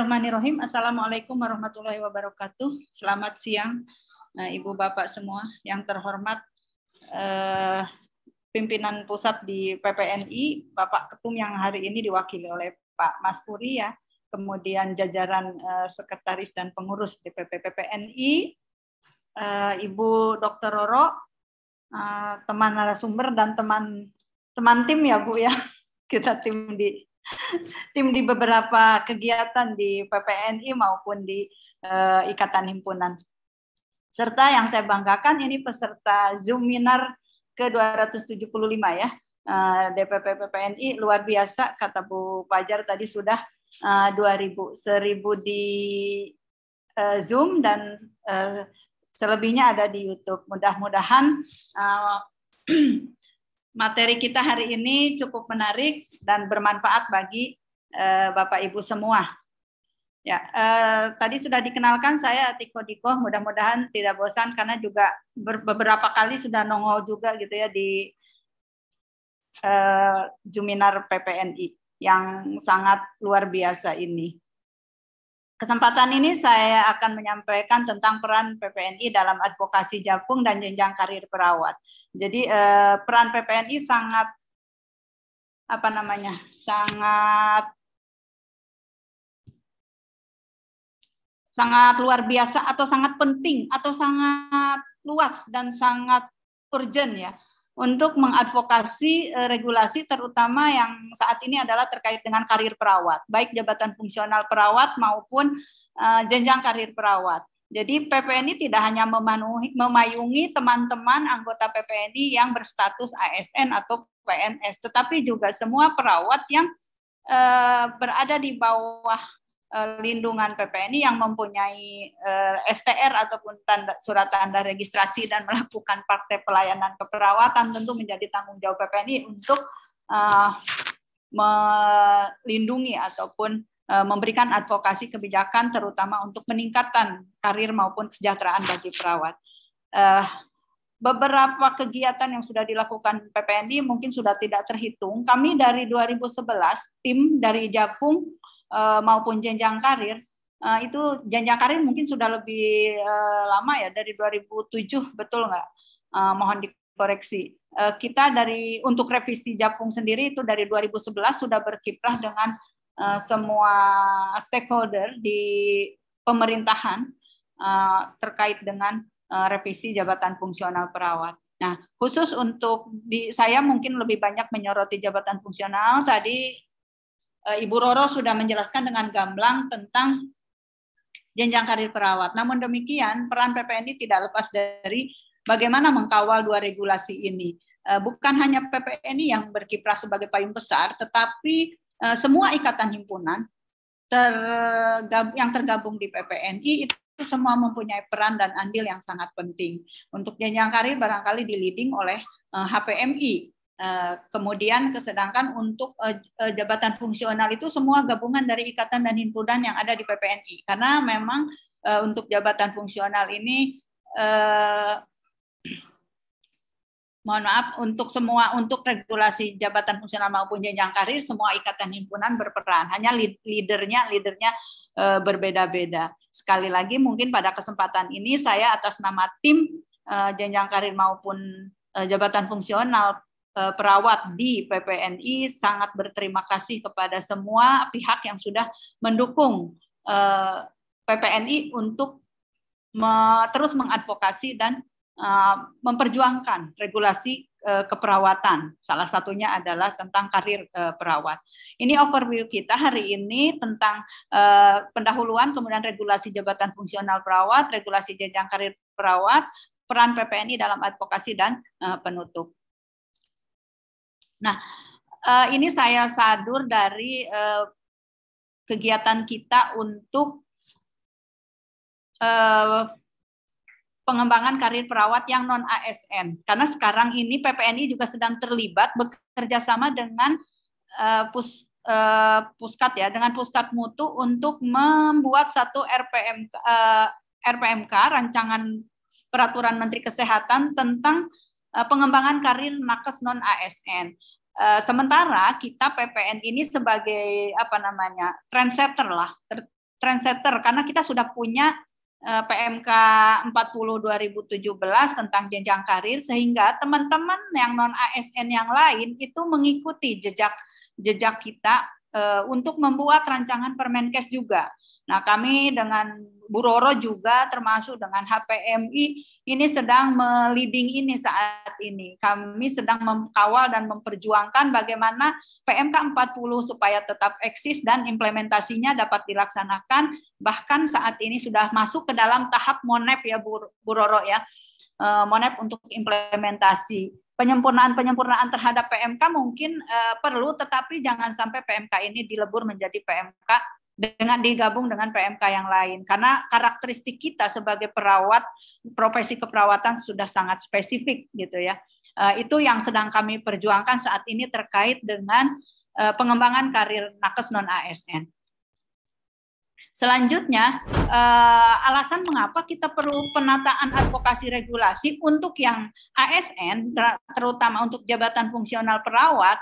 Bismillahirrahmanirrahim. Assalamualaikum warahmatullahi wabarakatuh. Selamat siang, Ibu Bapak semua yang terhormat, pimpinan pusat di PPNI, Bapak Ketum yang hari ini diwakili oleh Pak Mas Puri ya, kemudian jajaran sekretaris dan pengurus DPP PPNI, Ibu Dr. Roro, teman narasumber dan teman tim ya Bu ya, kita tim di beberapa kegiatan di PPNI maupun di Ikatan Himpunan. Serta yang saya banggakan ini peserta Zoominar ke-275 ya. DPP PPNI luar biasa, kata Bu Fajar tadi sudah 1000 di Zoom dan selebihnya ada di YouTube. Mudah-mudahan materi kita hari ini cukup menarik dan bermanfaat bagi Bapak Ibu semua. Ya, tadi sudah dikenalkan saya Atiko Diko, mudah-mudahan tidak bosan karena juga beberapa kali sudah nongol juga gitu ya di Zoominar PPNI yang sangat luar biasa ini. Kesempatan ini saya akan menyampaikan tentang peran PPNI dalam advokasi Japung dan jenjang karir perawat. Jadi peran PPNI sangat sangat luar biasa atau sangat penting atau sangat luas dan sangat urgent ya untuk mengadvokasi regulasi terutama yang saat ini adalah terkait dengan karir perawat, baik jabatan fungsional perawat maupun jenjang karir perawat. Jadi PPNI tidak hanya memayungi teman-teman anggota PPNI yang berstatus ASN atau PNS, tetapi juga semua perawat yang berada di bawah lindungan PPNI yang mempunyai STR ataupun surat tanda registrasi dan melakukan praktek pelayanan keperawatan tentu menjadi tanggung jawab PPNI untuk melindungi ataupun memberikan advokasi kebijakan terutama untuk peningkatan karir maupun kesejahteraan bagi perawat. Beberapa kegiatan yang sudah dilakukan PPNI mungkin sudah tidak terhitung. Kami dari 2011 tim dari Japung maupun jenjang karir itu jenjang karir mungkin sudah lebih lama ya, dari 2007, betul nggak? Mohon dikoreksi. Kita untuk revisi Japung sendiri itu dari 2011 sudah berkiprah dengan semua stakeholder di pemerintahan terkait dengan revisi jabatan fungsional perawat. Nah, khusus untuk saya mungkin lebih banyak menyoroti jabatan fungsional. Tadi Ibu Roro sudah menjelaskan dengan gamblang tentang jenjang karir perawat. Namun demikian, peran PPNI tidak lepas dari bagaimana mengkawal dua regulasi ini. Bukan hanya PPNI yang berkiprah sebagai payung besar, tetapi semua ikatan himpunan yang tergabung di PPNI itu semua mempunyai peran dan andil yang sangat penting. Untuk jenjang karir barangkali di-leading oleh HPMI. Kemudian sedangkan untuk jabatan fungsional itu semua gabungan dari ikatan dan himpunan yang ada di PPNI. Karena memang untuk jabatan fungsional ini mohon maaf, untuk regulasi jabatan fungsional maupun jenjang karir semua ikatan himpunan berperan. Hanya leadernya berbeda-beda. Sekali lagi mungkin pada kesempatan ini saya atas nama tim jenjang karir maupun jabatan fungsional perawat di PPNI sangat berterima kasih kepada semua pihak yang sudah mendukung PPNI untuk terus mengadvokasi dan memperjuangkan regulasi keperawatan. Salah satunya adalah tentang karir perawat. Ini overview kita hari ini tentang pendahuluan, kemudian regulasi jabatan fungsional perawat, regulasi jenjang karir perawat, peran PPNI dalam advokasi dan penutup. Nah, ini saya sadur dari kegiatan kita untuk pengembangan karir perawat yang non-ASN. Karena sekarang ini PPNI juga sedang terlibat bekerja sama dengan Puskat ya, dengan Puskat Mutu untuk membuat satu RPMK, Rancangan Peraturan Menteri Kesehatan tentang pengembangan karir nakes non-ASN. Sementara kita PPN ini sebagai trendsetter lah trendsetter karena kita sudah punya PMK 40 2017 tentang jenjang karir, sehingga teman-teman yang non ASN yang lain itu mengikuti jejak kita untuk membuat rancangan Permenkes juga. Nah, kami dengan Bu Roro juga termasuk dengan HPMI ini sedang meliding ini saat ini. Kami sedang mengawal dan memperjuangkan bagaimana PMK 40 supaya tetap eksis dan implementasinya dapat dilaksanakan. Bahkan saat ini sudah masuk ke dalam tahap MONEP ya Bu Roro ya. MONEP untuk implementasi. Penyempurnaan terhadap PMK mungkin perlu, tetapi jangan sampai PMK ini dilebur menjadi PMK dengan digabung dengan PMK yang lain. Karena karakteristik kita sebagai perawat, profesi keperawatan sudah sangat spesifik gitu ya. Itu yang sedang kami perjuangkan saat ini terkait dengan pengembangan karir nakes non-ASN. Selanjutnya, alasan mengapa kita perlu penataan advokasi regulasi untuk yang ASN, terutama untuk jabatan fungsional perawat.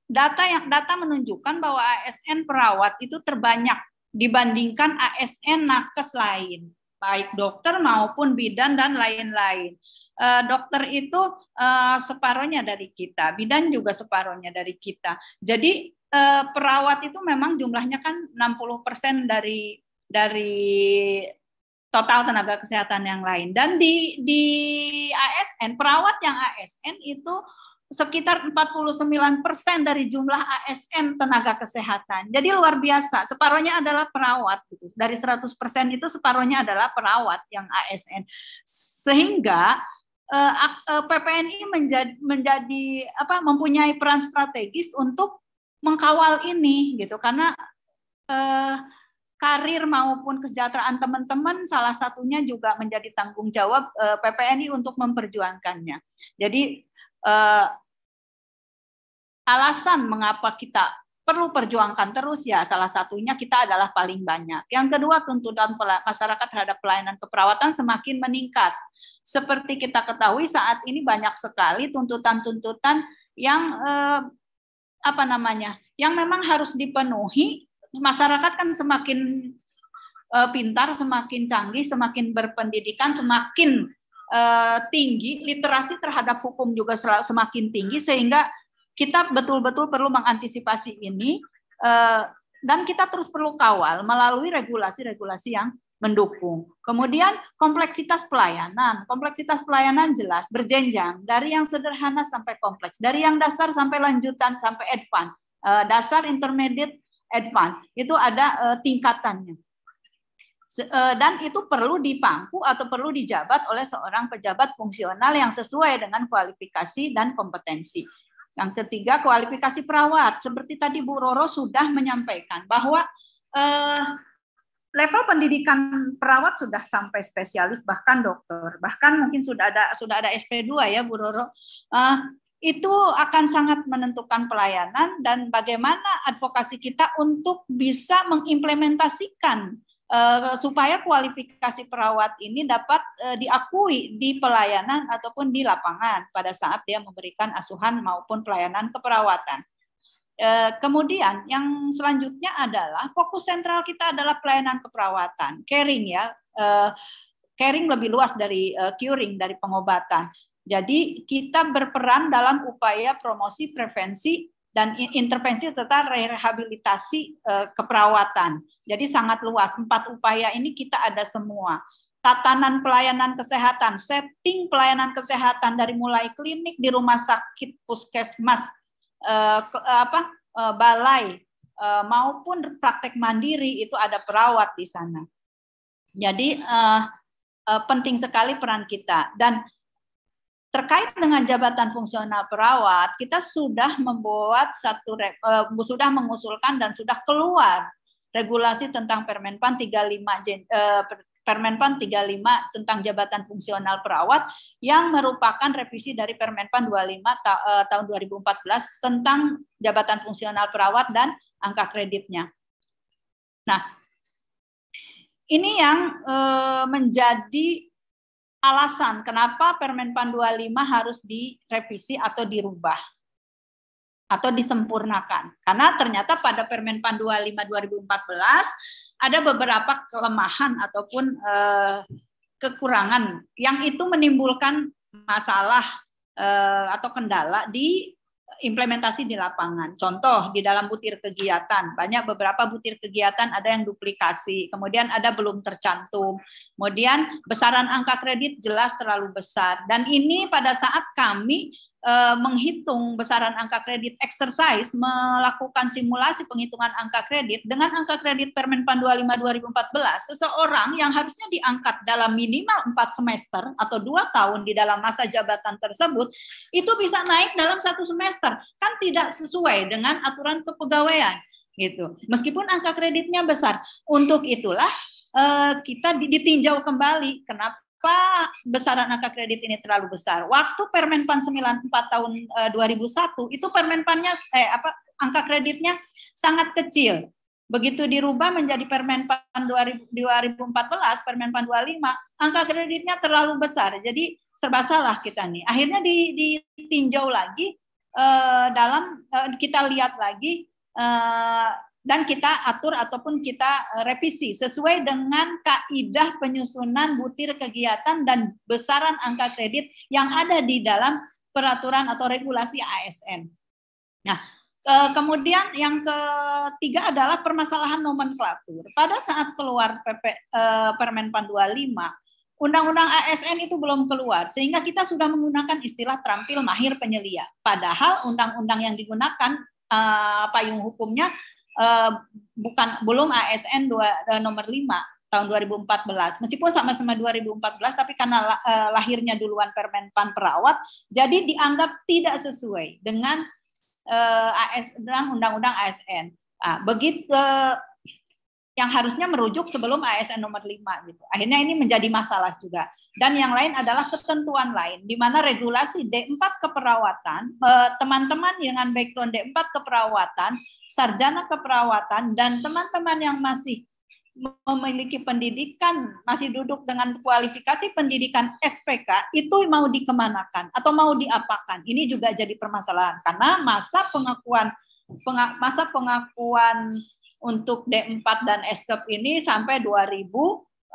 Data menunjukkan bahwa ASN perawat itu terbanyak dibandingkan ASN nakes lain, baik dokter maupun bidan dan lain-lain. Dokter itu separuhnya dari kita, bidan juga separuhnya dari kita. Jadi perawat itu memang jumlahnya kan 60% dari total tenaga kesehatan yang lain. Dan di ASN, perawat yang ASN itu sekitar 49% dari jumlah ASN tenaga kesehatan. Jadi luar biasa, separuhnya adalah perawat. Gitu. Dari 100% itu separuhnya adalah perawat yang ASN. Sehingga PPNI mempunyai peran strategis untuk mengkawal ini gitu, karena karir maupun kesejahteraan teman-teman salah satunya juga menjadi tanggung jawab PPNI untuk memperjuangkannya. Jadi alasan mengapa kita perlu perjuangkan terus ya salah satunya kita adalah paling banyak. Yang kedua, tuntutan masyarakat terhadap pelayanan keperawatan semakin meningkat. Seperti kita ketahui saat ini banyak sekali tuntutan-tuntutan yang yang memang harus dipenuhi. Masyarakat kan semakin pintar, semakin canggih, semakin berpendidikan, semakin tinggi, literasi terhadap hukum juga semakin tinggi, sehingga kita betul-betul perlu mengantisipasi ini dan kita terus perlu kawal melalui regulasi-regulasi yang mendukung. Kemudian kompleksitas pelayanan jelas berjenjang dari yang sederhana sampai kompleks, dari yang dasar sampai lanjutan sampai advance, dasar, intermediate, advance itu ada tingkatannya. Dan itu perlu dipangku atau perlu dijabat oleh seorang pejabat fungsional yang sesuai dengan kualifikasi dan kompetensi. Yang ketiga, kualifikasi perawat. Seperti tadi Bu Roro sudah menyampaikan bahwa level pendidikan perawat sudah sampai spesialis, bahkan dokter, bahkan mungkin sudah ada SP2 ya Bu Roro. Itu akan sangat menentukan pelayanan dan bagaimana advokasi kita untuk bisa mengimplementasikan supaya kualifikasi perawat ini dapat diakui di pelayanan ataupun di lapangan pada saat dia memberikan asuhan maupun pelayanan keperawatan. Kemudian yang selanjutnya adalah fokus sentral kita adalah pelayanan keperawatan, caring ya, caring lebih luas dari curing, dari pengobatan. Jadi kita berperan dalam upaya promosi, prevensi, dan intervensi serta rehabilitasi keperawatan. Jadi sangat luas, 4 upaya ini kita ada semua. Tatanan pelayanan kesehatan, setting pelayanan kesehatan dari mulai klinik di rumah sakit, puskesmas, balai maupun praktek mandiri itu ada perawat di sana. Jadi penting sekali peran kita. Dan terkait dengan jabatan fungsional perawat, kita sudah membuat sudah mengusulkan dan sudah keluar regulasi tentang Permenpan 35 tentang jabatan fungsional perawat yang merupakan revisi dari Permenpan 25 tahun 2014 tentang jabatan fungsional perawat dan angka kreditnya. Nah, ini yang menjadi alasan kenapa Permenpan 25 harus direvisi atau dirubah. atau disempurnakan. Karena ternyata pada Permenpan 25 2014 ada beberapa kelemahan ataupun kekurangan yang itu menimbulkan masalah atau kendala di implementasi di lapangan. Contoh, di dalam butir kegiatan, banyak beberapa butir kegiatan ada yang duplikasi, kemudian ada belum tercantum, kemudian besaran angka kredit jelas terlalu besar. Dan ini pada saat kami menghitung besaran angka kredit exercise, melakukan simulasi penghitungan angka kredit dengan angka kredit Permenpan 25 2014, seseorang yang harusnya diangkat dalam minimal 4 semester atau 2 tahun di dalam masa jabatan tersebut, itu bisa naik dalam 1 semester. Kan tidak sesuai dengan aturan kepegawaian gitu. Meskipun angka kreditnya besar. Untuk itulah kita ditinjau kembali kenapa besaran angka kredit ini terlalu besar. Waktu Permenpan 94 tahun 2001 itu Permenpannya angka kreditnya sangat kecil. Begitu dirubah menjadi Permenpan 2014, Permenpan 25, angka kreditnya terlalu besar. Jadi serba salah kita nih. Akhirnya ditinjau lagi kita lihat lagi dan kita atur ataupun kita revisi sesuai dengan kaidah penyusunan butir kegiatan dan besaran angka kredit yang ada di dalam peraturan atau regulasi ASN. Nah, kemudian yang ketiga adalah permasalahan nomenklatur. Pada saat keluar Permenpan 25, Undang-Undang ASN itu belum keluar, sehingga kita sudah menggunakan istilah terampil mahir penyelia. Padahal undang-undang yang digunakan payung hukumnya belum ASN nomor 5 tahun 2014. Meskipun sama-sama 2014, tapi karena lahirnya duluan Permenpan perawat, jadi dianggap tidak sesuai dengan undang-undang ASN. Begitu yang harusnya merujuk sebelum ASN nomor 5 gitu. Akhirnya ini menjadi masalah juga. Dan yang lain adalah ketentuan lain di mana regulasi D4 keperawatan, teman-teman dengan background D4 keperawatan, sarjana keperawatan dan teman-teman yang masih memiliki pendidikan, masih duduk dengan kualifikasi pendidikan SPK itu mau dikemanakan atau mau diapakan. Ini juga jadi permasalahan karena masa pengakuan untuk D4 dan SKEP ini sampai 2020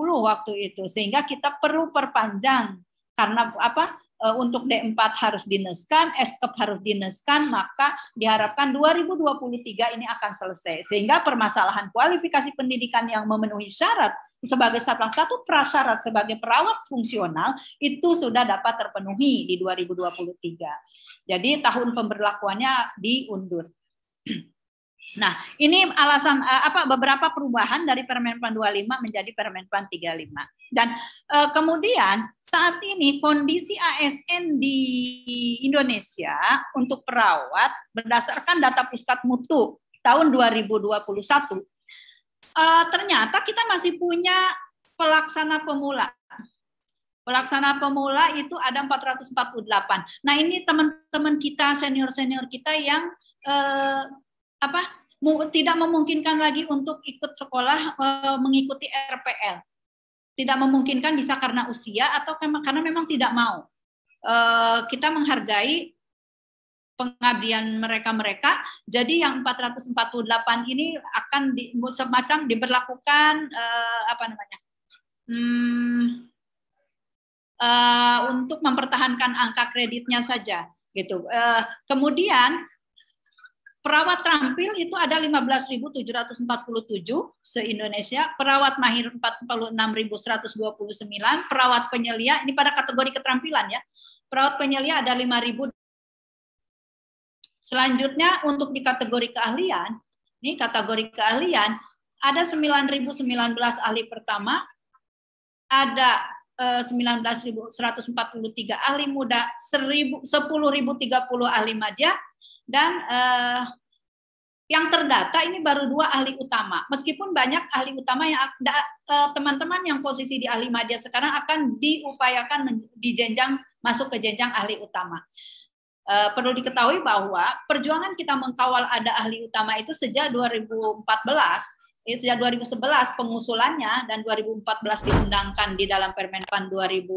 waktu itu, sehingga kita perlu perpanjang karena untuk D4 harus dineskan, SKEP harus dineskan, maka diharapkan 2023 ini akan selesai, sehingga permasalahan kualifikasi pendidikan yang memenuhi syarat sebagai salah satu prasyarat sebagai perawat fungsional itu sudah dapat terpenuhi di 2023. Jadi tahun pemberlakuannya diundur. Nah, ini alasan beberapa perubahan dari Permenpan 25 menjadi Permenpan 35. Dan kemudian saat ini kondisi ASN di Indonesia untuk perawat berdasarkan data Puskat Mutu tahun 2021 ternyata kita masih punya pelaksana pemula. Pelaksana pemula itu ada 448. Nah, ini teman-teman kita, senior-senior kita yang tidak memungkinkan lagi untuk ikut sekolah mengikuti RPL. Tidak memungkinkan, bisa karena usia atau karena memang tidak mau. Kita menghargai pengabdian mereka-mereka. Jadi yang 448 ini akan semacam diberlakukan untuk mempertahankan angka kreditnya saja gitu. Kemudian perawat terampil itu ada 15.747 se-Indonesia, perawat mahir 46.129, perawat penyelia ini pada kategori keterampilan ya. Perawat penyelia ada 5.000. Selanjutnya untuk di kategori keahlian, ini kategori keahlian ada 9.019 ahli pertama, ada 19.143 ahli muda, 10.030 ahli madya, dan yang terdata ini baru 2 ahli utama. Meskipun banyak ahli utama yang teman-teman yang posisi di ahli madya sekarang akan diupayakan masuk ke jenjang ahli utama. Perlu diketahui bahwa perjuangan kita mengkawal ada ahli utama itu sejak 2014, sejak 2011 pengusulannya dan 2014 diundangkan di dalam Permenpan 25.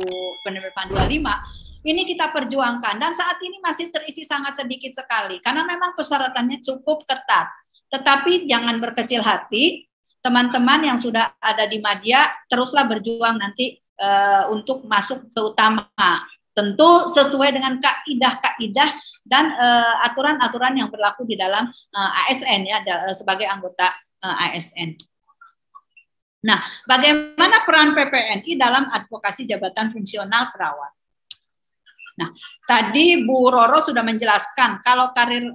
Ini kita perjuangkan dan saat ini masih terisi sangat sedikit sekali karena memang persyaratannya cukup ketat. Tetapi jangan berkecil hati, teman-teman yang sudah ada di media teruslah berjuang nanti untuk masuk ke utama. Tentu sesuai dengan kaidah-kaidah dan aturan-aturan yang berlaku di dalam ASN ya sebagai anggota ASN. Nah, bagaimana peran PPNI dalam advokasi jabatan fungsional perawat? Nah, tadi Bu Roro sudah menjelaskan kalau karir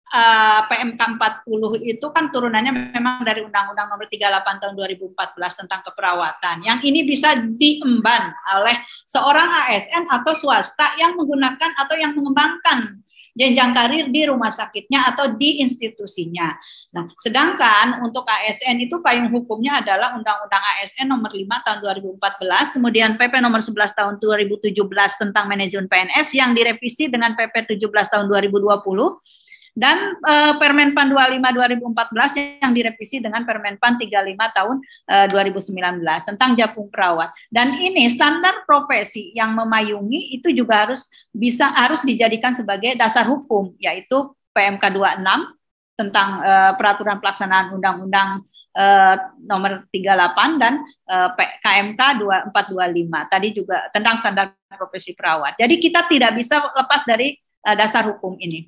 PMK 40 itu kan turunannya memang dari Undang-Undang Nomor 38 Tahun 2014 tentang keperawatan. Yang ini bisa diemban oleh seorang ASN atau swasta yang menggunakan atau yang mengembangkan jenjang karir di rumah sakitnya atau di institusinya. Nah, sedangkan untuk ASN itu payung hukumnya adalah Undang-Undang ASN Nomor 5 Tahun 2014, kemudian PP Nomor 11 Tahun 2017 tentang manajemen PNS yang direvisi dengan PP 17 Tahun 2020, dan Permenpan 25 2014 yang direvisi dengan Permenpan 35 tahun 2019 tentang Japung Perawat. Dan ini standar profesi yang memayungi itu juga harus dijadikan sebagai dasar hukum, yaitu PMK 26 tentang peraturan pelaksanaan Undang-Undang nomor 38 dan KMK 425 tadi juga tentang standar profesi perawat. Jadi kita tidak bisa lepas dari dasar hukum ini.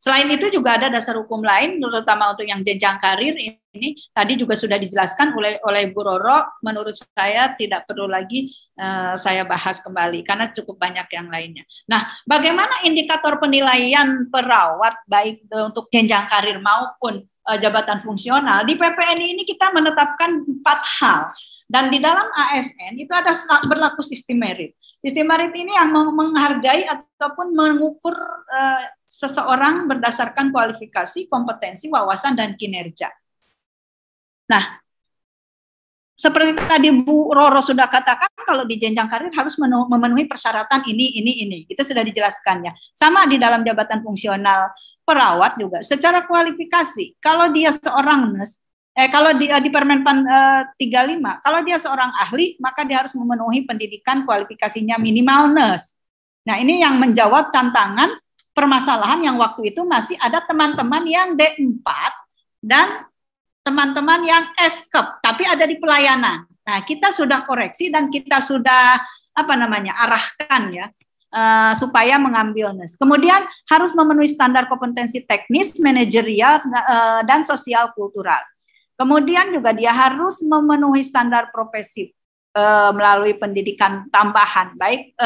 Selain itu juga ada dasar hukum lain, terutama untuk yang jenjang karir ini tadi juga sudah dijelaskan oleh Bu Roro. Menurut saya tidak perlu lagi saya bahas kembali karena cukup banyak yang lainnya. Nah, bagaimana indikator penilaian perawat baik untuk jenjang karir maupun jabatan fungsional? Di PPNI ini kita menetapkan 4 hal. Dan di dalam ASN itu ada berlaku sistem merit. Sistem merit ini yang menghargai ataupun mengukur seseorang berdasarkan kualifikasi, kompetensi, wawasan, dan kinerja. Nah, seperti tadi Bu Roro sudah katakan, kalau di jenjang karir harus memenuhi persyaratan ini. Itu sudah dijelaskannya. Sama di dalam jabatan fungsional perawat juga. Secara kualifikasi, kalau dia seorang nurse, kalau di Permenpan 35, kalau dia seorang ahli, maka dia harus memenuhi pendidikan kualifikasinya minimal nurse. Nah, ini yang menjawab tantangan permasalahan yang waktu itu masih ada teman-teman yang D4 dan teman-teman yang S-Kep, tapi ada di pelayanan. Nah, kita sudah koreksi dan kita sudah arahkan ya supaya mengambil nurse. Kemudian harus memenuhi standar kompetensi teknis, manajerial dan sosial kultural. Kemudian juga dia harus memenuhi standar profesi melalui pendidikan tambahan, baik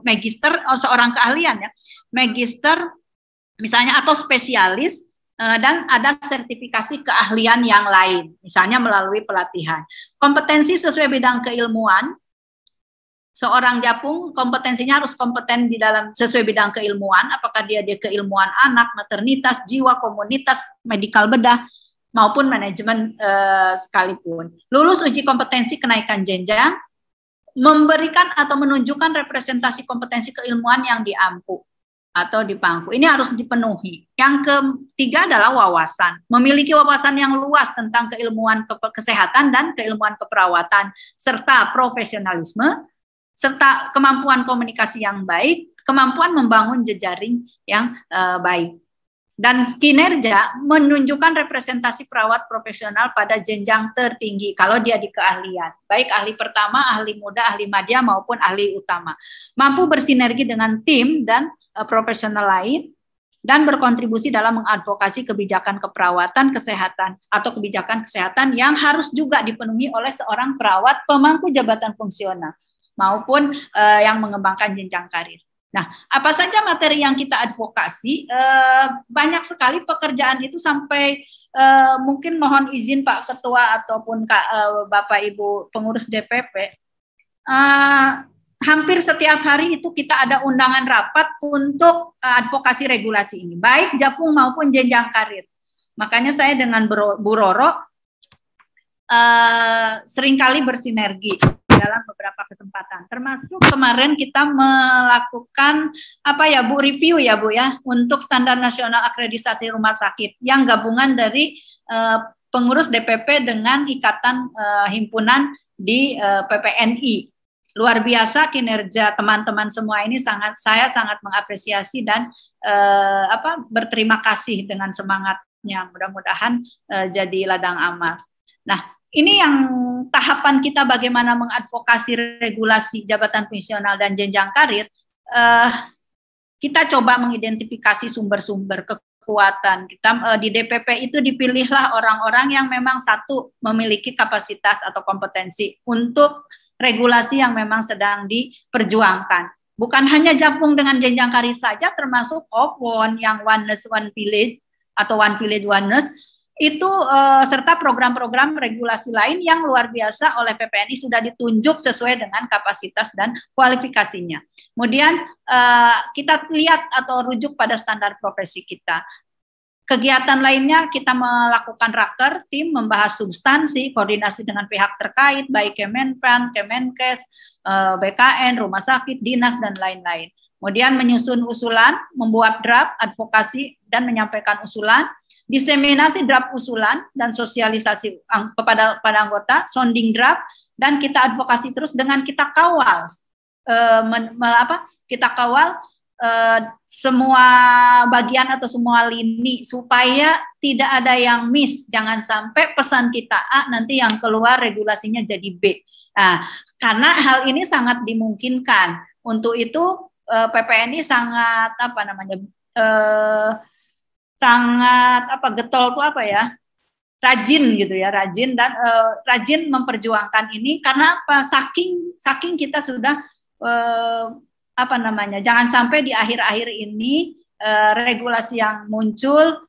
magister seorang keahlian ya, magister misalnya atau spesialis dan ada sertifikasi keahlian yang lain, misalnya melalui pelatihan. Kompetensi sesuai bidang keilmuan. Seorang Japung kompetensinya harus kompeten di dalam sesuai bidang keilmuan, apakah dia keilmuan anak, maternitas, jiwa, komunitas, medikal bedah, maupun manajemen sekalipun. Lulus uji kompetensi kenaikan jenjang, memberikan atau menunjukkan representasi kompetensi keilmuan yang diampu atau dipangku. Ini harus dipenuhi. Yang ketiga adalah wawasan. Memiliki wawasan yang luas tentang keilmuan kesehatan dan keilmuan keperawatan, serta profesionalisme, serta kemampuan komunikasi yang baik, kemampuan membangun jejaring yang baik. Dan kinerja menunjukkan representasi perawat profesional pada jenjang tertinggi kalau dia di keahlian, baik ahli pertama, ahli muda, ahli madya maupun ahli utama. Mampu bersinergi dengan tim dan profesional lain dan berkontribusi dalam mengadvokasi kebijakan keperawatan kesehatan atau kebijakan kesehatan yang harus juga dipenuhi oleh seorang perawat pemangku jabatan fungsional maupun yang mengembangkan jenjang karir. Nah, apa saja materi yang kita advokasi? Banyak sekali pekerjaan itu sampai mungkin mohon izin Pak Ketua ataupun Bapak Ibu pengurus DPP, hampir setiap hari itu kita ada undangan rapat untuk advokasi regulasi ini, baik Japung maupun jenjang karir. Makanya saya dengan Bu Roro seringkali bersinergi dalam beberapa kesempatan, termasuk kemarin kita melakukan Bu review ya Bu ya untuk standar nasional akreditasi rumah sakit yang gabungan dari pengurus DPP dengan ikatan himpunan di PPNI. luar biasa kinerja teman-teman semua ini, saya sangat mengapresiasi dan berterima kasih dengan semangatnya. Mudah-mudahan jadi ladang amal. Nah, ini yang tahapan kita bagaimana mengadvokasi regulasi jabatan fungsional dan jenjang karir. Kita coba mengidentifikasi sumber-sumber kekuatan. Kita di DPP itu dipilihlah orang-orang yang memang satu memiliki kapasitas atau kompetensi untuk regulasi yang memang sedang diperjuangkan. Bukan hanya Japung dengan jenjang karir saja, termasuk OPWON yang One Nurse One Village atau One Village One Nurse itu serta program-program regulasi lain yang luar biasa oleh PPNI sudah ditunjuk sesuai dengan kapasitas dan kualifikasinya. Kemudian kita lihat atau rujuk pada standar profesi kita. Kegiatan lainnya kita melakukan raker tim, membahas substansi, koordinasi dengan pihak terkait, baik Kemenpan, Kemenkes, BKN, rumah sakit, dinas, dan lain-lain. Kemudian menyusun usulan, membuat draft, advokasi, dan menyampaikan usulan, diseminasi draft usulan, dan sosialisasi kepada anggota, sounding draft, dan kita advokasi terus dengan kita kawal, semua bagian atau semua lini supaya tidak ada yang miss, jangan sampai pesan kita A nanti yang keluar regulasinya jadi B. Nah, karena hal ini sangat dimungkinkan. Untuk itu PPNI sangat getol tuh rajin gitu ya, rajin dan rajin memperjuangkan ini karena apa? Saking kita sudah jangan sampai di akhir-akhir ini regulasi yang muncul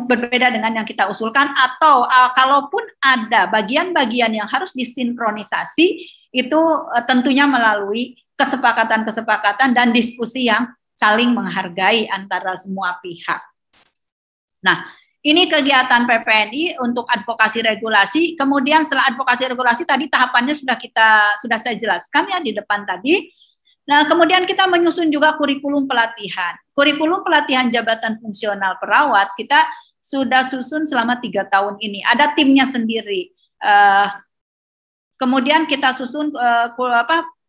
berbeda dengan yang kita usulkan, atau kalaupun ada bagian-bagian yang harus disinkronisasi itu tentunya melalui kesepakatan-kesepakatan dan diskusi yang saling menghargai antara semua pihak. Nah, ini kegiatan PPNI untuk advokasi regulasi. Kemudian setelah advokasi regulasi tadi tahapannya sudah saya jelaskan ya di depan tadi. Nah, kemudian kita menyusun juga kurikulum pelatihan. Kurikulum pelatihan jabatan fungsional perawat kita sudah susun selama 3 tahun ini. Ada timnya sendiri. Kemudian kita susun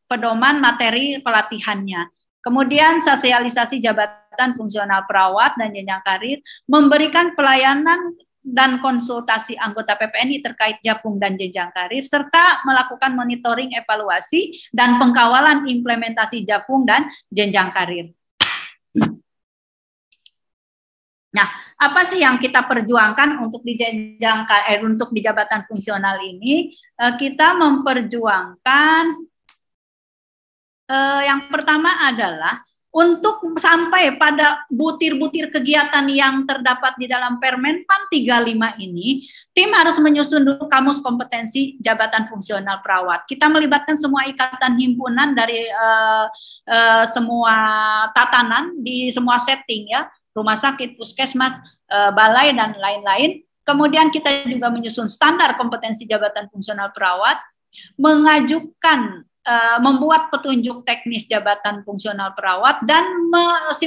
pedoman materi pelatihannya. Kemudian sosialisasi jabatan fungsional perawat dan jenjang karir, memberikan pelayanan dan konsultasi anggota PPNI terkait Japung dan jenjang karir, serta melakukan monitoring, evaluasi, dan pengkawalan implementasi Japung dan jenjang karir. Nah, apa sih yang kita perjuangkan untuk di jabatan fungsional ini? Kita memperjuangkan yang pertama adalah untuk sampai pada butir-butir kegiatan yang terdapat di dalam Permenpan 35 ini, tim harus menyusun dulu kamus kompetensi jabatan fungsional perawat. Kita melibatkan semua ikatan himpunan dari semua tatanan di semua setting ya, rumah sakit, puskesmas, balai, dan lain-lain. Kemudian kita juga menyusun standar kompetensi jabatan fungsional perawat, mengajukan membuat petunjuk teknis jabatan fungsional perawat, dan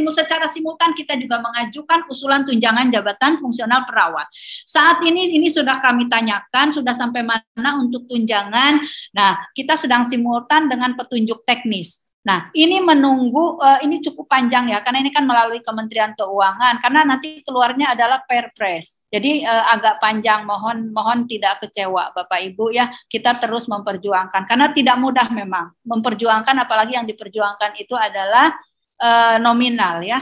secara simultan kita juga mengajukan usulan tunjangan jabatan fungsional perawat. Saat ini sudah kami tanyakan sudah sampai mana untuk tunjangan. Nah, kita sedang simultan dengan petunjuk teknis. Nah, ini menunggu, ini cukup panjang ya, karena ini kan melalui Kementerian Keuangan, karena nanti keluarnya adalah Perpres. Jadi agak panjang, mohon tidak kecewa Bapak Ibu ya, kita terus memperjuangkan, karena tidak mudah memang memperjuangkan, apalagi yang diperjuangkan itu adalah nominal ya.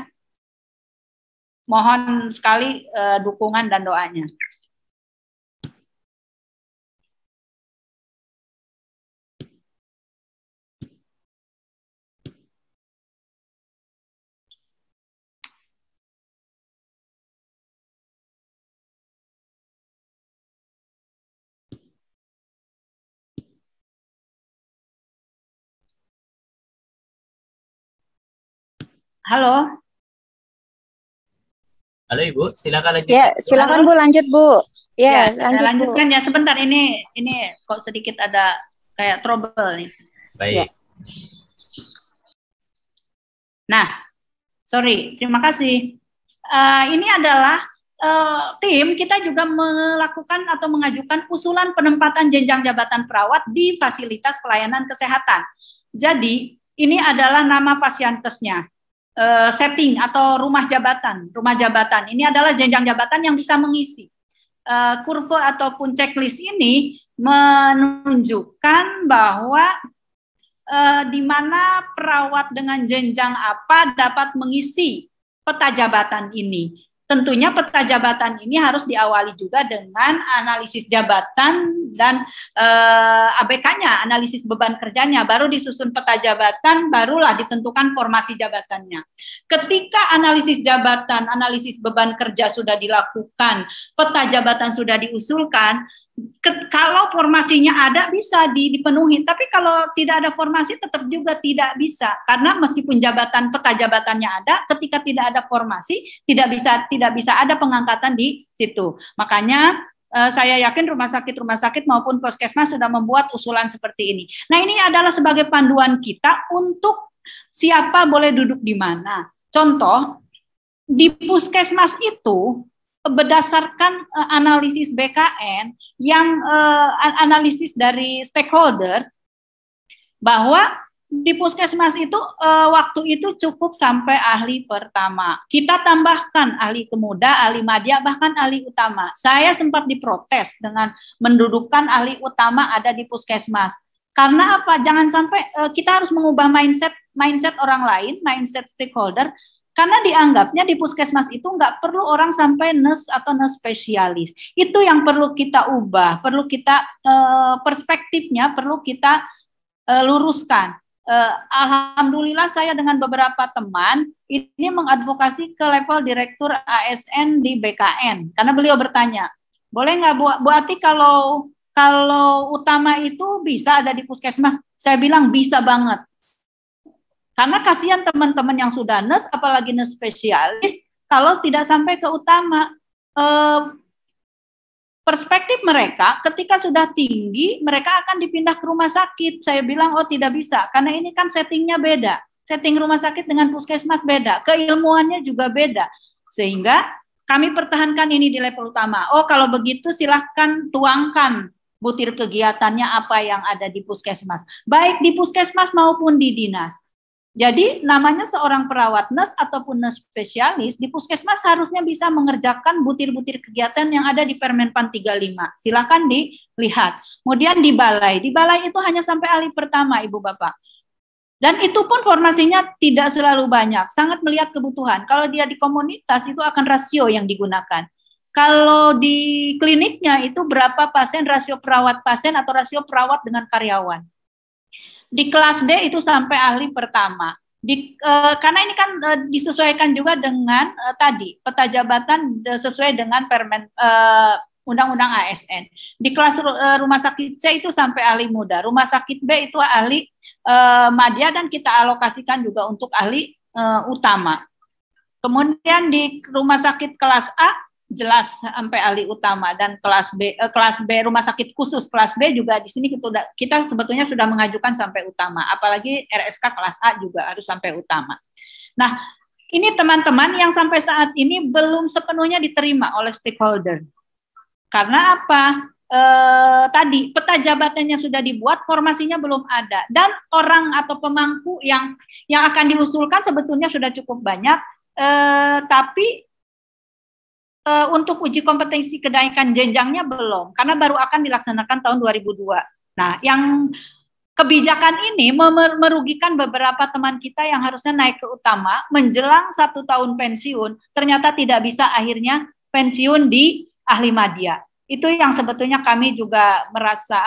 Mohon sekali dukungan dan doanya. Halo. Halo Ibu, silakan lanjut. Ya, silakan Bu, lanjut Bu. Ya, lanjutkan Bu. Ya, sebentar ini kok sedikit ada kayak trouble nih. Baik. Ya. Nah, sorry, terima kasih. Ini adalah tim kita juga melakukan atau mengajukan usulan penempatan jenjang jabatan perawat di fasilitas pelayanan kesehatan. Jadi ini adalah nama pasienkesnya, setting atau rumah jabatan. Rumah jabatan ini adalah jenjang jabatan yang bisa mengisi. Kurva ataupun checklist ini menunjukkan bahwa di mana perawat dengan jenjang apa dapat mengisi peta jabatan ini. Tentunya peta jabatan ini harus diawali juga dengan analisis jabatan dan ABK-nya, analisis beban kerjanya, baru disusun peta jabatan, barulah ditentukan formasi jabatannya. Ketika analisis jabatan, analisis beban kerja sudah dilakukan, peta jabatan sudah diusulkan, kalau formasinya ada bisa dipenuhi, tapi kalau tidak ada formasi tetap juga tidak bisa, karena meskipun jabatan peta jabatannya ada, ketika tidak ada formasi tidak bisa ada pengangkatan di situ. Makanya saya yakin rumah sakit maupun puskesmas sudah membuat usulan seperti ini. Nah, ini adalah sebagai panduan kita untuk siapa boleh duduk di mana. Contoh, di puskesmas itu berdasarkan analisis BKN yang analisis dari stakeholder, bahwa di puskesmas itu waktu itu cukup sampai ahli pertama. Kita tambahkan ahli kemuda, ahli madya, bahkan ahli utama. Saya sempat diprotes dengan mendudukkan ahli utama ada di puskesmas. Karena apa? Jangan sampai kita harus mengubah mindset orang lain, mindset stakeholder. Karena dianggapnya di puskesmas itu nggak perlu orang sampai nurse atau nurse spesialis. Itu yang perlu kita ubah, perlu kita perspektifnya perlu kita luruskan. Alhamdulillah saya dengan beberapa teman ini mengadvokasi ke level direktur ASN di BKN. Karena beliau bertanya, boleh nggak Bu Ati kalau utama itu bisa ada di puskesmas? Saya bilang bisa banget. Karena kasihan teman-teman yang sudah nurse, apalagi nurse spesialis, kalau tidak sampai ke utama. Perspektif mereka ketika sudah tinggi, mereka akan dipindah ke rumah sakit. Saya bilang, oh tidak bisa, karena ini kan settingnya beda. Setting rumah sakit dengan puskesmas beda, keilmuannya juga beda. Sehingga kami pertahankan ini di level utama. Oh kalau begitu silahkan tuangkan butir kegiatannya apa yang ada di puskesmas. Baik di puskesmas maupun di dinas. Jadi namanya seorang perawat nurse ataupun nurse spesialis di puskesmas harusnya bisa mengerjakan butir-butir kegiatan yang ada di Permenpan 35. Silakan dilihat. Kemudian di balai itu hanya sampai ahli pertama Ibu Bapak. Dan itu pun formasinya tidak selalu banyak, sangat melihat kebutuhan. Kalau dia di komunitas itu akan rasio yang digunakan. Kalau di kliniknya itu berapa pasien, rasio perawat pasien atau rasio perawat dengan karyawan. Di kelas D itu sampai ahli pertama. Karena ini kan disesuaikan juga dengan tadi peta jabatan sesuai dengan Undang-Undang ASN. Di kelas rumah sakit C itu sampai ahli muda, rumah sakit B itu ahli madya dan kita alokasikan juga untuk ahli utama. Kemudian di rumah sakit kelas A jelas sampai ahli utama dan kelas B rumah sakit khusus kelas B juga di sini kita sebetulnya sudah mengajukan sampai utama, apalagi RSK kelas A juga harus sampai utama. Nah, ini teman-teman yang sampai saat ini belum sepenuhnya diterima oleh stakeholder. Karena apa? Tadi peta jabatannya sudah dibuat, formasinya belum ada dan orang atau pemangku yang akan diusulkan sebetulnya sudah cukup banyak, tapi untuk uji kompetensi kenaikan jenjangnya belum, karena baru akan dilaksanakan tahun 2002. Nah, yang kebijakan ini merugikan beberapa teman kita yang harusnya naik ke utama menjelang 1 tahun pensiun, ternyata tidak bisa akhirnya pensiun di ahli madya. Itu yang sebetulnya kami juga merasa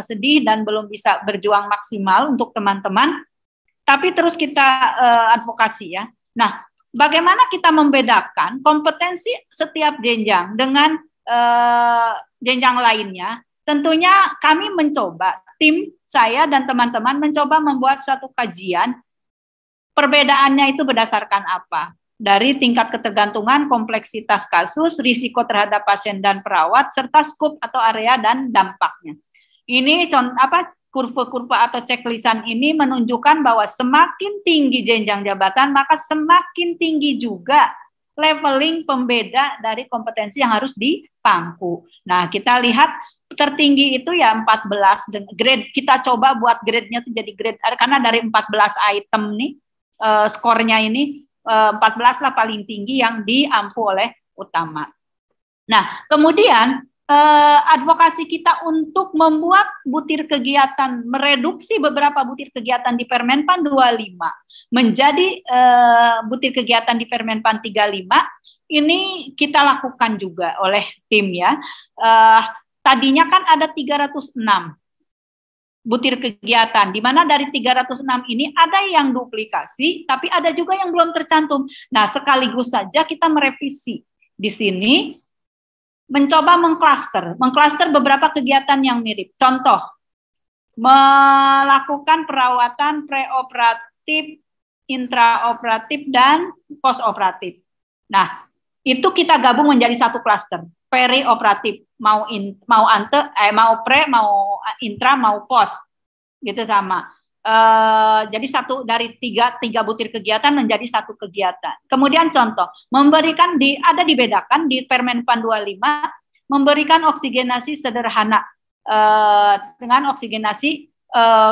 sedih dan belum bisa berjuang maksimal untuk teman-teman, tapi terus kita advokasi ya. Nah, bagaimana kita membedakan kompetensi setiap jenjang dengan jenjang lainnya? Tentunya kami mencoba, tim saya dan teman-teman mencoba membuat satu kajian, perbedaannya itu berdasarkan apa? Dari tingkat ketergantungan, kompleksitas kasus, risiko terhadap pasien dan perawat, serta skop atau area dan dampaknya. Ini kurva-kurva atau checklistan ini menunjukkan bahwa semakin tinggi jenjang jabatan, maka semakin tinggi juga leveling pembeda dari kompetensi yang harus dipangku. Nah, kita lihat tertinggi itu ya 14 grade, kita coba buat grade-nya tuh jadi grade, karena dari 14 item nih skornya ini 14 lah paling tinggi yang diampu oleh utama. Nah, kemudian advokasi kita untuk membuat butir kegiatan, mereduksi beberapa butir kegiatan di Permenpan 25 menjadi butir kegiatan di Permenpan 35, ini kita lakukan juga oleh tim ya. Tadinya kan ada 306 butir kegiatan, di mana dari 306 ini ada yang duplikasi, tapi ada juga yang belum tercantum. Nah, sekaligus saja kita merevisi di sini, mencoba mengklaster beberapa kegiatan yang mirip. Contoh, melakukan perawatan preoperatif, intraoperatif, dan postoperatif. Nah, itu kita gabung menjadi satu klaster. Perioperatif, mau pre, mau intra, mau post, gitu sama. Jadi satu dari tiga butir kegiatan menjadi satu kegiatan. Kemudian contoh, memberikan dibedakan di Permenpan 25, memberikan oksigenasi sederhana dengan oksigenasi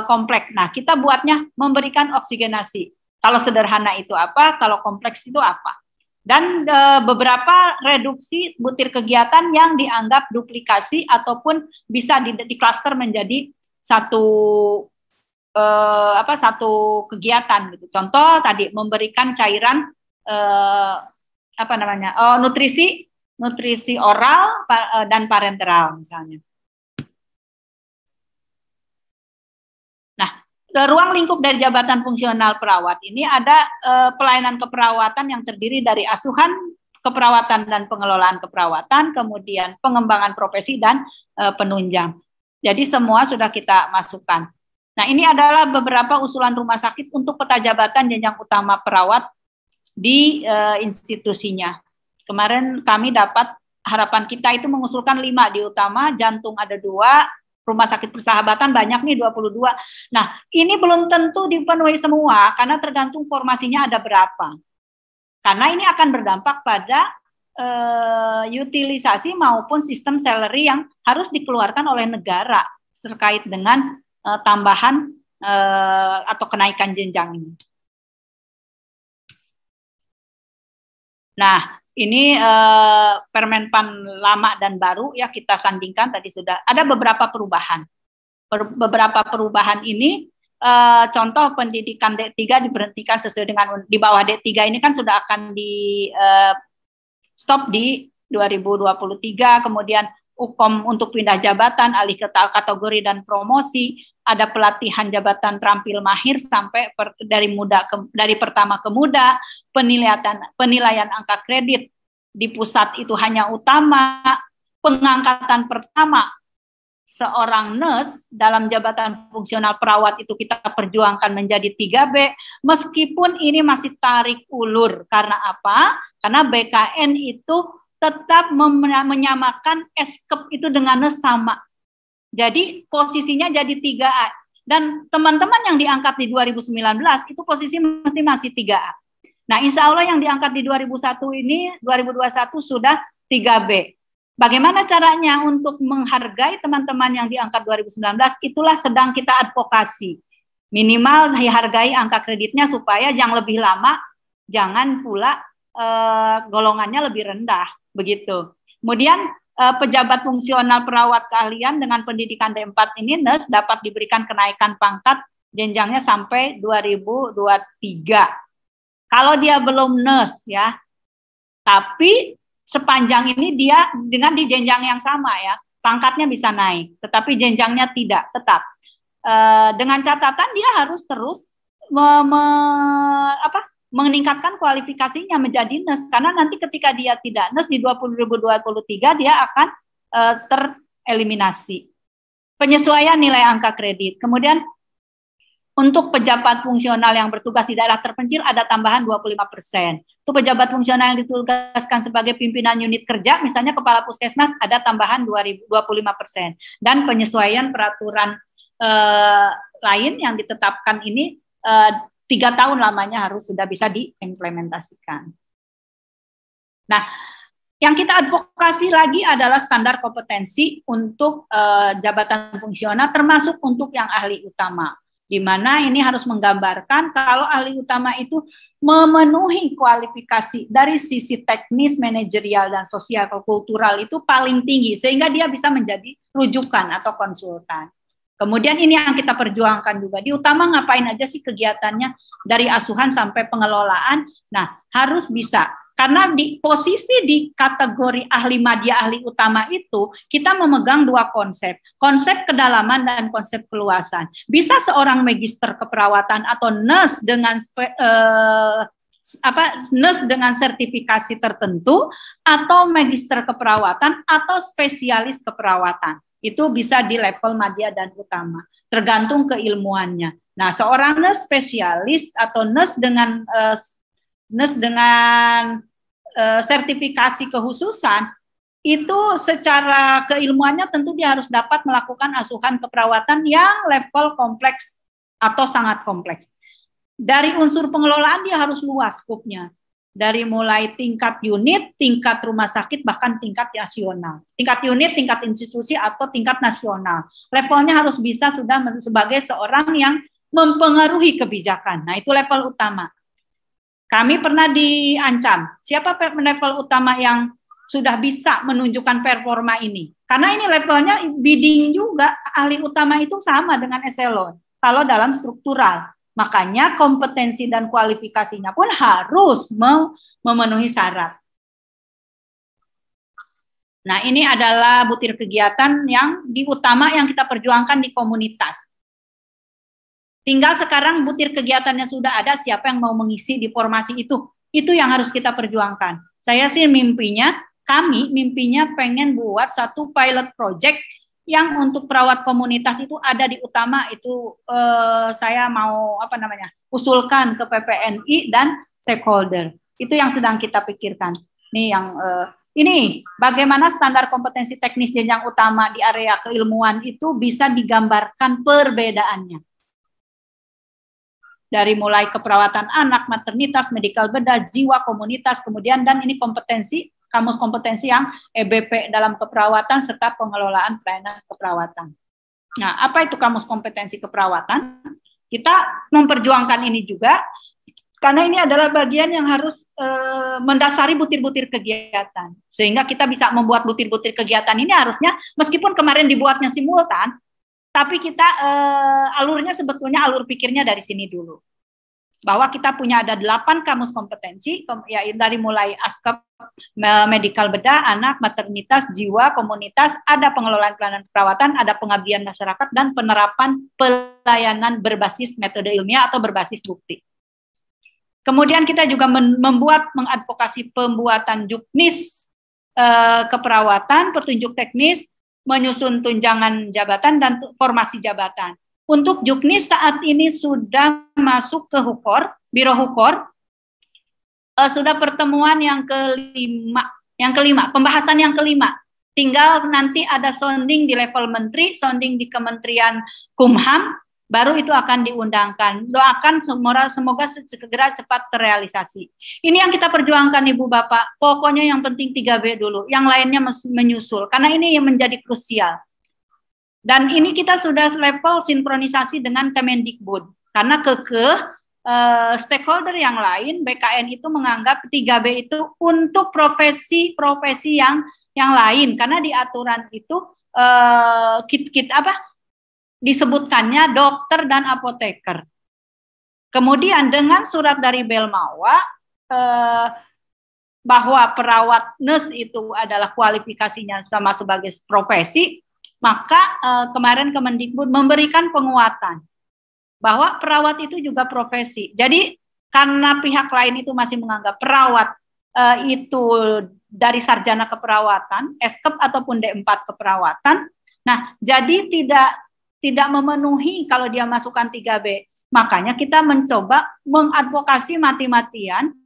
kompleks. Nah, kita buatnya memberikan oksigenasi. Kalau sederhana itu apa, kalau kompleks itu apa. Dan beberapa reduksi butir kegiatan yang dianggap duplikasi ataupun bisa di klaster menjadi satu kegiatan gitu. Contoh tadi memberikan cairan nutrisi oral dan parenteral misalnya. Nah, ruang lingkup dari jabatan fungsional perawat ini ada pelayanan keperawatan yang terdiri dari asuhan keperawatan dan pengelolaan keperawatan, kemudian pengembangan profesi dan penunjang. Jadi semua sudah kita masukkan. Nah, ini adalah beberapa usulan rumah sakit untuk peta jabatan jenjang utama perawat di institusinya. Kemarin kami dapat, harapan kita itu mengusulkan 5 di utama, jantung ada 2, rumah sakit persahabatan banyak nih 22. Nah, ini belum tentu dipenuhi semua karena tergantung formasinya ada berapa. Karena ini akan berdampak pada utilisasi maupun sistem salary yang harus dikeluarkan oleh negara terkait dengan tambahan atau kenaikan jenjang ini. Nah, ini Permenpan lama dan baru ya kita sandingkan, tadi sudah ada beberapa perubahan. Beberapa perubahan ini contoh pendidikan D3 diberhentikan sesuai dengan di bawah D3 ini kan sudah akan di stop di 2023, kemudian UKOM untuk pindah jabatan, alih ke kategori dan promosi, ada pelatihan jabatan terampil mahir sampai dari pertama ke muda, penilaian angka kredit di pusat itu hanya utama, pengangkatan pertama seorang nurse dalam jabatan fungsional perawat itu kita perjuangkan menjadi 3B, meskipun ini masih tarik ulur. Karena apa? Karena BKN itu tetap menyamakan eskep itu dengan nurse sama. Jadi posisinya jadi 3A. Dan teman-teman yang diangkat di 2019 itu posisi masih 3A. Nah, insya Allah yang diangkat di 2021 sudah 3B. Bagaimana caranya untuk menghargai teman-teman yang diangkat 2019? Itulah sedang kita advokasi. Minimal dihargai angka kreditnya supaya yang lebih lama, jangan pula golongannya lebih rendah. Begitu. Kemudian pejabat fungsional perawat keahlian dengan pendidikan D4 ini nurse dapat diberikan kenaikan pangkat jenjangnya sampai 2023. Kalau dia belum nurse ya, tapi sepanjang ini dia dengan di jenjang yang sama ya, pangkatnya bisa naik, tetapi jenjangnya tidak tetap. Dengan catatan dia harus terus meningkatkan kualifikasinya menjadi nurse, karena nanti ketika dia tidak nurse di 2023 dia akan tereliminasi. Penyesuaian nilai angka kredit. Kemudian untuk pejabat fungsional yang bertugas di daerah terpencil ada tambahan 25%. Untuk pejabat fungsional yang ditugaskan sebagai pimpinan unit kerja, misalnya kepala puskesmas, ada tambahan 25%. Dan penyesuaian peraturan lain yang ditetapkan ini 3 tahun lamanya harus sudah bisa diimplementasikan. Nah, yang kita advokasi lagi adalah standar kompetensi untuk jabatan fungsional, termasuk untuk yang ahli utama. Di mana ini harus menggambarkan kalau ahli utama itu memenuhi kualifikasi dari sisi teknis, manajerial, dan sosial kultural itu paling tinggi, sehingga dia bisa menjadi rujukan atau konsultan. Kemudian ini yang kita perjuangkan juga. Di utama ngapain aja sih kegiatannya dari asuhan sampai pengelolaan. Nah, harus bisa. Karena di posisi di kategori ahli madya, ahli utama itu, kita memegang dua konsep. Konsep kedalaman dan konsep keluasan. Bisa seorang magister keperawatan atau nurse dengan nurse dengan sertifikasi tertentu, atau magister keperawatan atau spesialis keperawatan. Itu bisa di level madya dan utama, tergantung keilmuannya. Nah, seorang nurse spesialis atau nurse dengan sertifikasi kekhususan, itu secara keilmuannya tentu dia harus dapat melakukan asuhan keperawatan yang level kompleks atau sangat kompleks. Dari unsur pengelolaan dia harus luas skupnya. Dari mulai tingkat unit, tingkat rumah sakit, bahkan tingkat nasional. Tingkat unit, tingkat institusi, atau tingkat nasional. Levelnya harus bisa sudah sebagai seorang yang mempengaruhi kebijakan. Nah, itu level utama. Kami pernah diancam, siapa level utama yang sudah bisa menunjukkan performa ini? Karena ini levelnya bidding juga, ahli utama itu sama dengan eselon, kalau dalam struktural. Makanya kompetensi dan kualifikasinya pun harus memenuhi syarat. Nah, ini adalah butir kegiatan yang di utama yang kita perjuangkan di komunitas. Tinggal sekarang butir kegiatannya sudah ada, siapa yang mau mengisi di formasi itu. Itu yang harus kita perjuangkan. Saya sih kami mimpinya pengen buat satu pilot project yang untuk perawat komunitas itu ada di utama. Itu saya mau usulkan ke PPNI dan stakeholder. Itu yang sedang kita pikirkan. Ini bagaimana standar kompetensi teknis jenjang utama di area keilmuan itu bisa digambarkan perbedaannya. Dari mulai keperawatan anak, maternitas, medikal bedah, jiwa, komunitas, kemudian dan ini kamus kompetensi yang EBP dalam keperawatan serta pengelolaan pelayanan keperawatan. Nah, apa itu kamus kompetensi keperawatan? Kita memperjuangkan ini juga karena ini adalah bagian yang harus mendasari butir-butir kegiatan. Sehingga kita bisa membuat butir-butir kegiatan ini harusnya meskipun kemarin dibuatnya simultan, tapi kita alurnya sebetulnya alur pikirnya dari sini dulu. Bahwa kita punya ada 8 kamus kompetensi, yaitu dari mulai askep, medikal bedah, anak, maternitas, jiwa, komunitas, ada pengelolaan pelayanan perawatan, ada pengabdian masyarakat, dan penerapan pelayanan berbasis metode ilmiah atau berbasis bukti. Kemudian kita juga mengadvokasi pembuatan juknis keperawatan, petunjuk teknis, menyusun tunjangan jabatan dan formasi jabatan. Untuk juknis saat ini sudah masuk ke Hukor, Biro Hukor, sudah pertemuan yang kelima, pembahasan yang kelima. Tinggal nanti ada sounding di level menteri, sounding di Kementerian Kumham, baru itu akan diundangkan. Doakan semoga segera cepat terrealisasi. Ini yang kita perjuangkan Ibu Bapak, pokoknya yang penting 3B dulu, yang lainnya menyusul, karena ini yang menjadi krusial. Dan ini kita sudah level sinkronisasi dengan Kemendikbud, karena stakeholder yang lain, BKN itu menganggap 3B itu untuk profesi-profesi yang lain, karena di aturan itu disebutkannya dokter dan apoteker. Kemudian dengan surat dari Belmawa bahwa perawat nurse itu adalah kualifikasinya sama sebagai profesi, maka kemarin Kemendikbud memberikan penguatan bahwa perawat itu juga profesi. Jadi karena pihak lain itu masih menganggap perawat itu dari sarjana keperawatan, eskep ataupun D4 keperawatan, nah jadi tidak memenuhi kalau dia masukkan 3B. Makanya kita mencoba mengadvokasi mati-matian.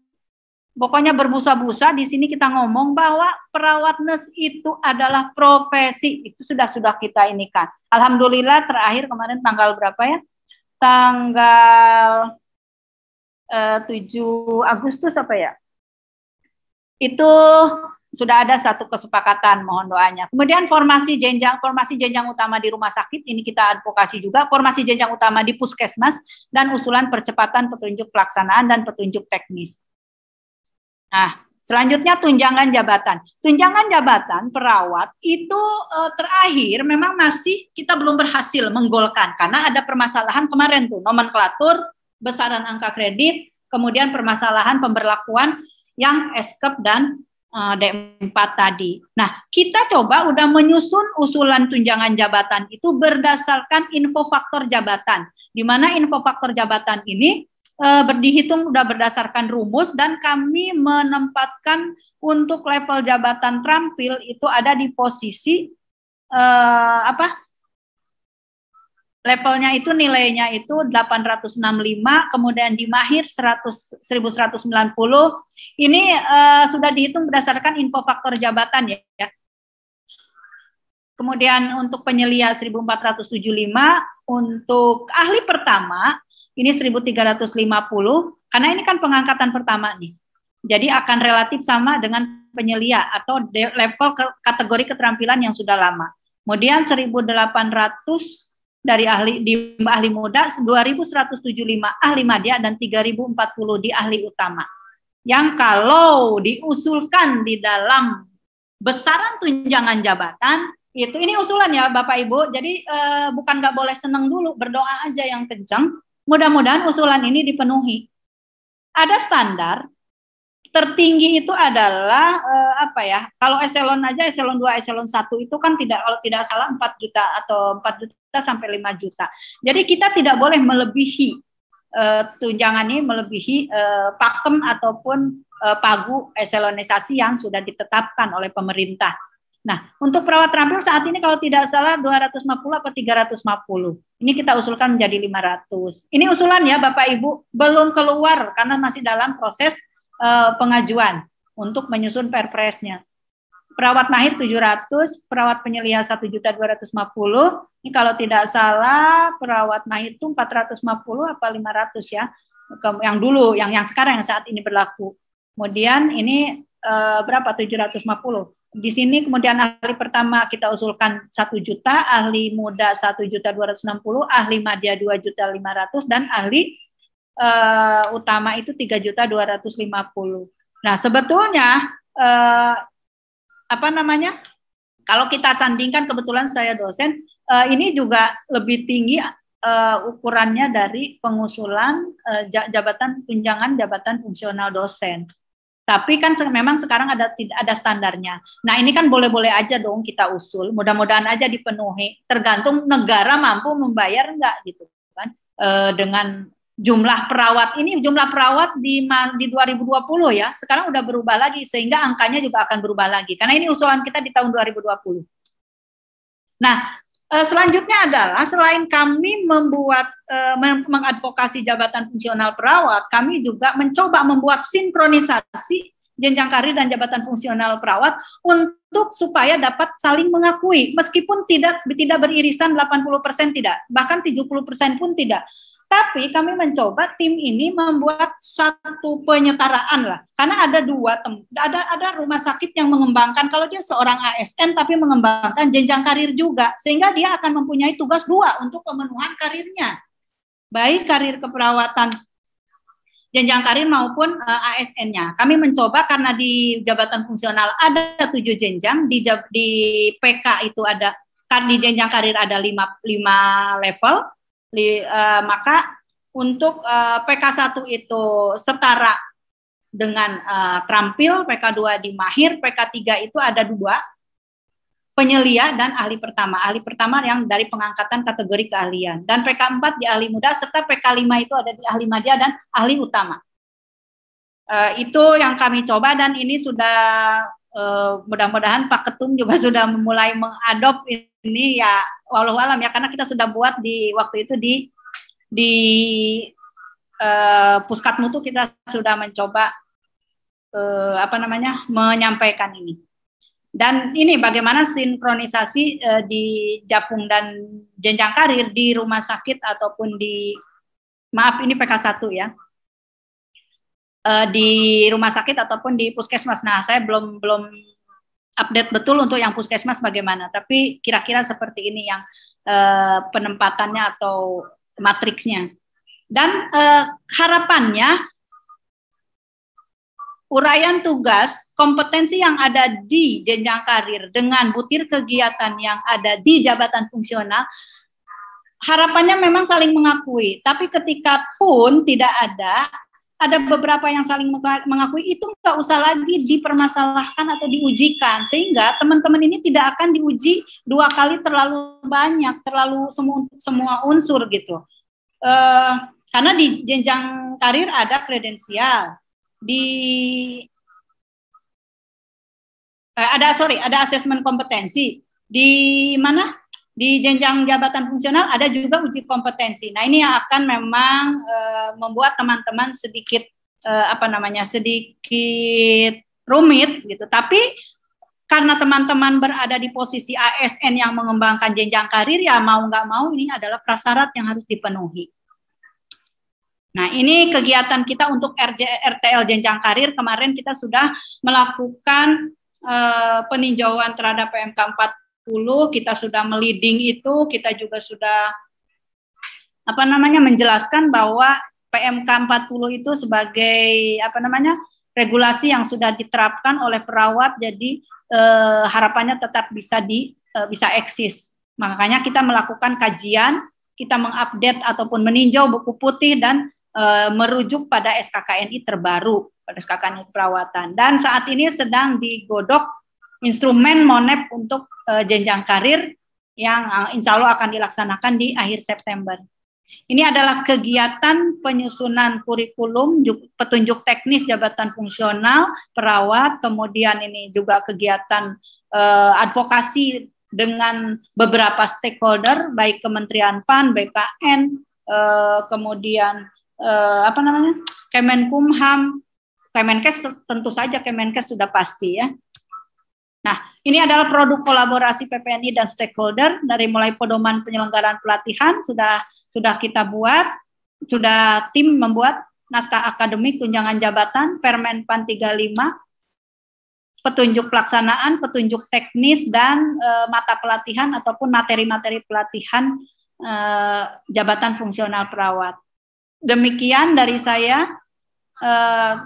Pokoknya berbusa-busa di sini kita ngomong bahwa perawat nurse itu adalah profesi. Itu sudah kita inikan. Alhamdulillah terakhir kemarin tanggal berapa ya? Tanggal 7 Agustus apa ya? itu sudah ada satu kesepakatan, mohon doanya. Kemudian formasi jenjang utama di rumah sakit, ini kita advokasi juga, formasi jenjang utama di puskesmas, dan usulan percepatan petunjuk pelaksanaan dan petunjuk teknis. Nah, selanjutnya tunjangan jabatan. Tunjangan jabatan perawat itu terakhir memang masih kita belum berhasil menggolkan, karena ada permasalahan kemarin tuh, nomenklatur, besaran angka kredit, kemudian permasalahan pemberlakuan yang S-Curve dan D4 tadi. Nah, kita coba udah menyusun usulan tunjangan jabatan itu berdasarkan info faktor jabatan, di mana info faktor jabatan ini dihitung udah berdasarkan rumus, dan kami menempatkan untuk level jabatan terampil itu ada di posisi levelnya itu nilainya itu 865, kemudian di mahir 1190. Ini sudah dihitung berdasarkan info faktor jabatan ya. Kemudian untuk penyelia 1475, untuk ahli pertama ini 1350, karena ini kan pengangkatan pertama nih. Jadi akan relatif sama dengan penyelia atau level kategori keterampilan yang sudah lama. Kemudian 1800 dari ahli muda, 2175 ahli madya, dan 3040 di ahli utama. Yang kalau diusulkan di dalam besaran tunjangan jabatan, ini usulan ya Bapak Ibu, jadi bukan nggak boleh seneng dulu, berdoa aja yang kencang, mudah-mudahan usulan ini dipenuhi. Ada standar, tertinggi itu adalah kalau eselon aja, eselon 2, eselon 1 itu kan kalau tidak salah 4 juta atau 4 juta sampai 5 juta. Jadi kita tidak boleh melebihi tunjangan ini, melebihi pakem ataupun pagu eselonisasi yang sudah ditetapkan oleh pemerintah. Nah, untuk perawat terampil saat ini kalau tidak salah 250 atau 350. Ini kita usulkan menjadi 500. Ini usulan ya Bapak Ibu, belum keluar karena masih dalam proses pengajuan untuk menyusun perpresnya. Perawat mahir 700, perawat penyelia 1.250. Ini kalau tidak salah perawat mahir itu 450 apa 500 ya. Yang dulu, yang sekarang yang saat ini berlaku. Kemudian ini berapa? 750. Di sini kemudian ahli pertama kita usulkan 1 juta, ahli muda 1.260, ahli madya 2.500, dan ahli utama itu 3.250. Nah, sebetulnya kalau kita sandingkan, kebetulan saya dosen, ini juga lebih tinggi ukurannya dari pengusulan jabatan tunjangan jabatan fungsional dosen. Tapi kan memang sekarang ada standarnya. Nah, ini kan boleh-boleh aja dong kita usul, mudah-mudahan aja dipenuhi. Tergantung negara mampu membayar enggak gitu kan. Dengan jumlah perawat ini, jumlah perawat di 2020 ya, sekarang udah berubah lagi, sehingga angkanya juga akan berubah lagi, karena ini usulan kita di tahun 2020. Nah, selanjutnya adalah selain kami mengadvokasi jabatan fungsional perawat, kami juga mencoba membuat sinkronisasi jenjang karir dan jabatan fungsional perawat untuk supaya dapat saling mengakui, meskipun tidak beririsan 80% tidak, bahkan 70% pun tidak. Tapi kami mencoba tim ini membuat satu penyetaraan lah, karena ada ada rumah sakit yang mengembangkan kalau dia seorang ASN tapi mengembangkan jenjang karir juga, sehingga dia akan mempunyai tugas dua untuk pemenuhan karirnya, baik karir keperawatan jenjang karir maupun ASN-nya. Kami mencoba karena di jabatan fungsional ada 7 jenjang, di PK itu ada, di jenjang karir ada 5 level. Maka untuk PK1 itu setara dengan terampil, PK2 di mahir, PK3 itu ada 2, penyelia dan ahli pertama. Ahli pertama yang dari pengangkatan kategori keahlian. Dan PK4 di ahli muda, serta PK5 itu ada di ahli madya dan ahli utama. Itu yang kami coba, dan ini sudah mudah-mudahan Pak Ketum juga sudah mulai mengadop ini ya, walau alam ya, karena kita sudah buat di waktu itu di Puskat Mutu kita sudah mencoba menyampaikan ini. Dan ini bagaimana sinkronisasi di Japung dan jenjang karir di rumah sakit ataupun ini PK1 ya. di rumah sakit ataupun di puskesmas. Nah, saya belum update betul untuk yang puskesmas bagaimana, tapi kira-kira seperti ini yang penempatannya atau matriksnya. Dan harapannya uraian tugas, kompetensi yang ada di jenjang karir dengan butir kegiatan yang ada di jabatan fungsional, harapannya memang saling mengakui. Tapi ketika pun tidak ada beberapa yang saling mengakui, itu nggak usah lagi dipermasalahkan atau diujikan, sehingga teman-teman ini tidak akan diuji 2 kali terlalu banyak, terlalu semua unsur gitu. Karena di jenjang karir ada kredensial, ada asesmen kompetensi, di mana di jenjang jabatan fungsional ada juga uji kompetensi. Nah, ini yang akan memang membuat teman-teman sedikit sedikit rumit gitu. Tapi karena teman-teman berada di posisi ASN yang mengembangkan jenjang karir, ya mau nggak mau ini adalah prasyarat yang harus dipenuhi. Nah, ini kegiatan kita untuk RTL jenjang karir. Kemarin kita sudah melakukan peninjauan terhadap PMK 40, kita sudah meliding itu, kita juga sudah menjelaskan bahwa PMK 40 itu sebagai regulasi yang sudah diterapkan oleh perawat, jadi harapannya tetap bisa eksis. Makanya kita melakukan kajian, kita mengupdate ataupun meninjau buku putih dan merujuk pada SKKNI terbaru, pada SKKNI perawatan. Dan saat ini sedang digodok instrumen MONEP untuk jenjang karir yang insya Allah akan dilaksanakan di akhir September. Ini adalah kegiatan penyusunan kurikulum, petunjuk teknis jabatan fungsional, perawat, kemudian ini juga kegiatan advokasi dengan beberapa stakeholder, baik Kementerian PAN, BKN, kemudian Kemenkumham, Kemenkes, tentu saja Kemenkes sudah pasti ya. Nah, ini adalah produk kolaborasi PPNI dan stakeholder, dari mulai pedoman penyelenggaraan pelatihan sudah kita buat, sudah tim membuat naskah akademik tunjangan jabatan, Permen PAN 35, petunjuk pelaksanaan, petunjuk teknis, dan mata pelatihan ataupun materi-materi pelatihan jabatan fungsional perawat. Demikian dari saya,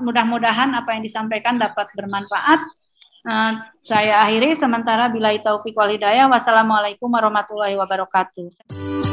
mudah-mudahan apa yang disampaikan dapat bermanfaat. Saya akhiri sementara, billahi taufiq wal hidayah. Wassalamualaikum warahmatullahi wabarakatuh.